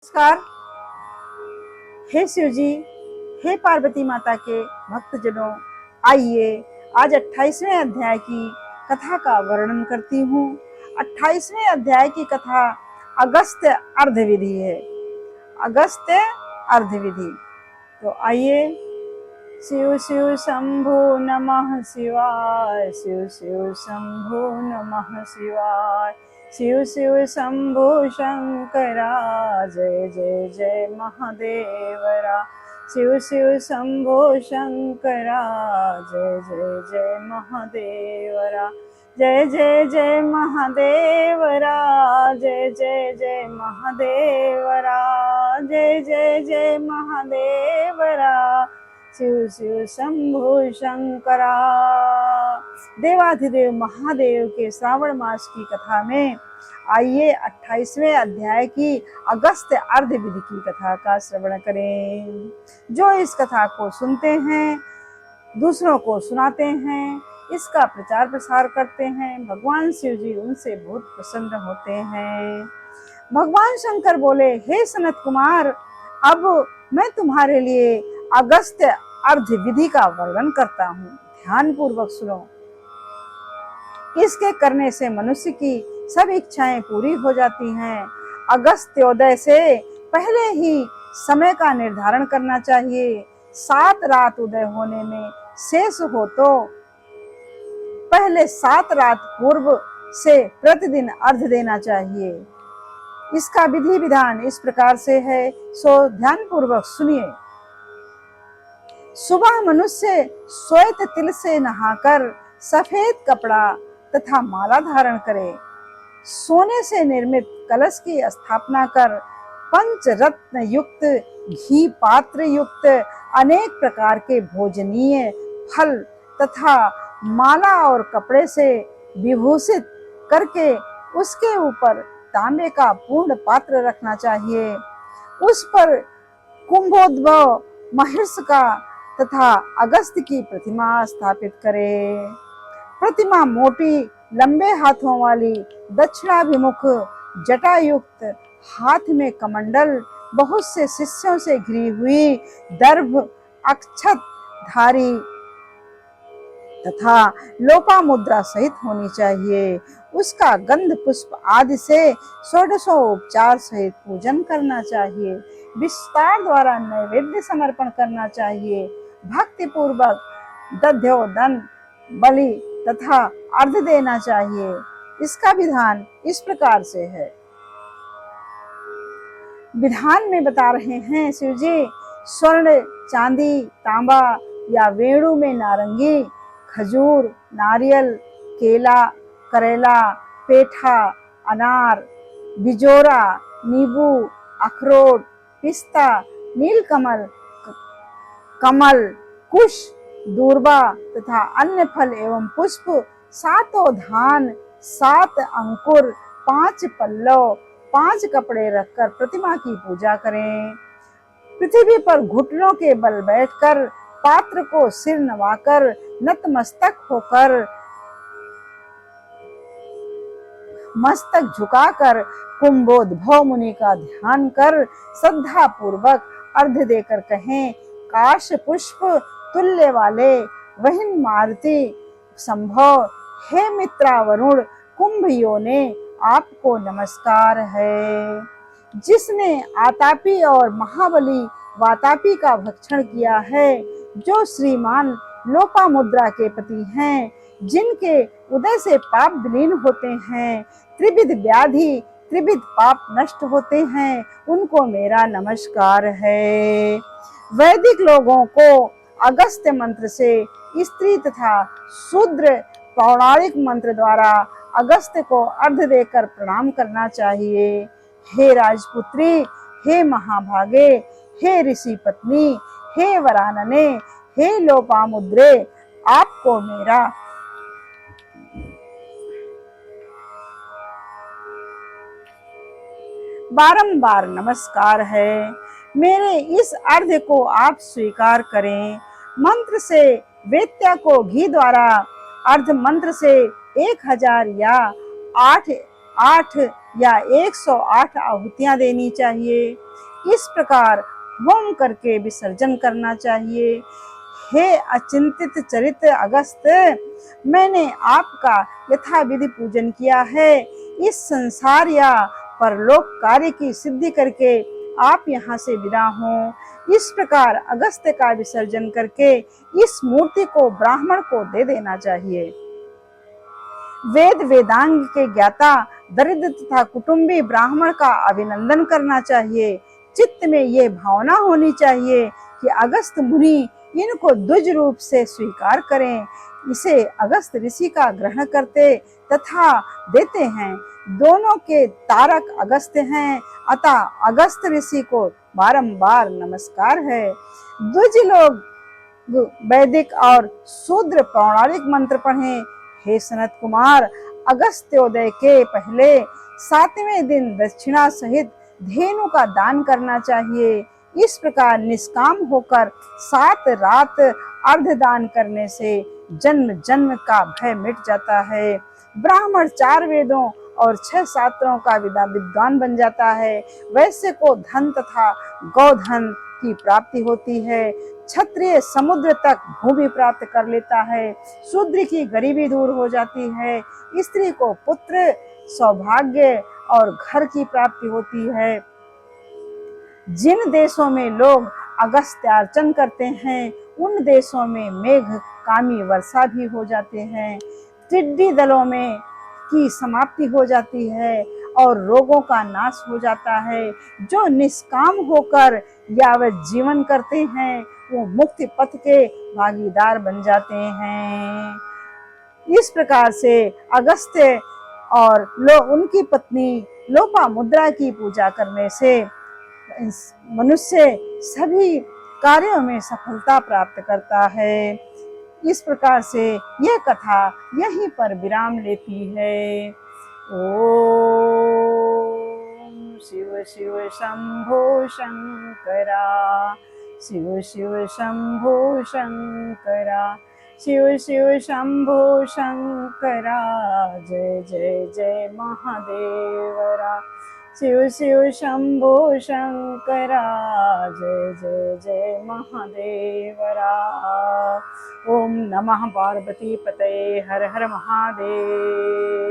नमस्कार। हे शिव जी, हे पार्वती माता के भक्तजनों, आइए आज 28वें अध्याय की कथा का वर्णन करती हूँ। 28वें अध्याय की कथा अगस्त्य अर्धविधि है। अगस्त्य अर्धविधि। तो आइए। शिव शिव शंभो नमः शिवाय, शिव शिव शंभो नमः शिवाय, शिव शिव शंभो शंकरा, जय जय जय महादेवरा, शिव शिव शंभो शंकरा, जय जय जय महादेवरा, जय जय जय महादेवरा, जय जय जय महादेवरा, जय जय जय महादेवरा, शिव शिव शंभो शंकरा। देवाधिदेव महादेव के श्रावण मास की कथा में आइए 28वें अध्याय की अगस्त्य अर्धविधि की कथा का श्रवण करें। जो इस कथा को सुनते हैं, दूसरों को सुनाते हैं, इसका प्रचार प्रसार करते हैं, भगवान शिव जी उनसे बहुत प्रसन्न होते हैं। भगवान शंकर बोले, हे सनत कुमार, अब मैं तुम्हारे लिए अगस्त्य अर्धविधि का वर्णन करता हूँ, ध्यान पूर्वक सुनो। इसके करने से मनुष्य की सब इच्छाएं पूरी हो जाती हैं। अगस्त्योदय से पहले ही समय का निर्धारण करना चाहिए। 7 रात उदय होने में शेष हो तो पहले 7 रात पूर्व से प्रतिदिन अर्घ देना चाहिए। इसका विधि विधान इस प्रकार से है, सो ध्यान पूर्वक सुनिए। सुबह मनुष्य श्वेत तिल से नहाकर सफेद कपड़ा तथा माला धारण करे। सोने से निर्मित कलश की स्थापना कर पंचरत्न युक्त घी पात्र युक्त अनेक प्रकार के भोजनीय फल तथा माला और कपड़े से विभूषित करके उसके ऊपर तांबे का पूर्ण पात्र रखना चाहिए। उस पर कुंभोद्भव महर्षि का तथा अगस्त्य की प्रतिमा स्थापित करे। प्रतिमा मोटी लंबे हाथों वाली, दक्षिणाभिमुख जटायुक्त, हाथ में कमंडल, बहुत से शिष्यों से घिरी हुई, दर्भ अक्षत धारी तथा लोपामुद्रा सहित होनी चाहिए। उसका गंध पुष्प आदि से षोडशोपचार सहित पूजन करना चाहिए। विस्तार द्वारा नैवेद्य समर्पण करना चाहिए। भक्ति पूर्वक दध्योदन बलि तथा अर्घ देना चाहिए। इसका विधान इस प्रकार से है। विधान में बता रहे हैं शिव जी, स्वर्ण, चांदी, तांबा या वेणु में नारंगी, खजूर, नारियल, केला, करेला, पेठा, अनार, बिजोरा, नींबू, अखरोट, पिस्ता, नीलकमल, कमल, कुश, दूर्बा तथा अन्य फल एवं पुष्प, 7 धान, 7 अंकुर, 5 पल्लव, 5 कपड़े रखकर प्रतिमा की पूजा करें। पृथ्वी पर घुटनों के बल बैठकर पात्र को सिर नवाकर नतमस्तक होकर मस्तक झुकाकर कुंभोद्भव मुनि का ध्यान कर श्रद्धा पूर्वक अर्घ देकर कहें, काश पुष्प तुल्य वाले वहिन मारुति संभव, हे मित्रा वरुण कुंभियों ने आपको नमस्कार है। जिसने आतापी और महाबली वातापी का भक्षण किया है, जो श्रीमान लोपामुद्रा के पति हैं, जिनके उदय से पाप विलीन होते हैं, त्रिविध व्याधि त्रिविध पाप नष्ट होते हैं, उनको मेरा नमस्कार है। वैदिक लोगों को अगस्त्य मंत्र से, स्त्री तथा शूद्र पौराणिक मंत्र द्वारा अगस्त्य को अर्घ देकर प्रणाम करना चाहिए। हे राजपुत्री, हे महाभागे, हे ऋषि पत्नी, हे वरानने, हे लोपामुद्रे, आपको मेरा बारंबार नमस्कार है। मेरे इस अर्घ्य को आप स्वीकार करें। मंत्र से वेत्या को घी द्वारा, अर्ध मंत्र से 1000 या 8 या 108 आहुतियां देनी चाहिए। इस प्रकार होम करके विसर्जन करना चाहिए। हे अचिंतित चरित अगस्त, मैंने आपका यथाविधि पूजन किया है। इस संसार या परलोक कार्य की सिद्धि करके आप यहाँ से विदा हों। इस प्रकार अगस्त का विसर्जन करके इस मूर्ति को ब्राह्मण को दे देना चाहिए। वेद वेदांग के ज्ञाता दरिद्र तथा कुटुंबी ब्राह्मण का अभिनंदन करना चाहिए। चित्त में ये भावना होनी चाहिए कि अगस्त मुनि इनको द्विज रूप से स्वीकार करें। इसे अगस्त ऋषि का ग्रहण करते तथा देते हैं। दोनों के तारक अगस्त हैं, अतः अगस्त ऋषि को बारंबार नमस्कार है। द्विज लोग वैदिक और शूद्र पौराणिक मंत्र पढ़ें। हे सनत कुमार, अगस्त्योदय के पहले 7वें दिन दक्षिणा सहित धेनु का दान करना चाहिए। इस प्रकार निष्काम होकर 7 रात अर्धदान करने से जन्म जन्म का भय मिट जाता है। ब्राह्मण 4 वेदों और 6 शास्त्रों का विद्वान बन जाता है। वैश्य को धन तथा गौधन की प्राप्ति होती है। क्षत्रिय समुद्र तक भूमि प्राप्त कर लेता है। शूद्र की गरीबी दूर हो जाती है। स्त्री को पुत्र, सौभाग्य और घर की प्राप्ति होती है। जिन देशों में लोग अगस्त्यार्चन करते हैं, उन देशों में मेघ कामी वर्षा भी हो जाते हैं। टिड्डी दलों में की समाप्ति हो जाती है और रोगों का नाश हो जाता है। जो निष्काम होकर यावत जीवन करते हैं, वो मुक्ति पथ के भागीदार बन जाते हैं। इस प्रकार से अगस्त्य और उनकी पत्नी लोपामुद्रा की पूजा करने से मनुष्य सभी कार्यों में सफलता प्राप्त करता है। इस प्रकार से यह कथा यहीं पर विराम लेती है। ओम शिव शिव शंभो शंकरा, शिव शिव शंभो शंकरा, शिव शिव शंभो शंकरा, जय जय जय महादेवरा। शिव शिव शंभो शंकरा, जय जय जय महादेवरा। ओम नमः पार्वती पतये, हर हर महादेव।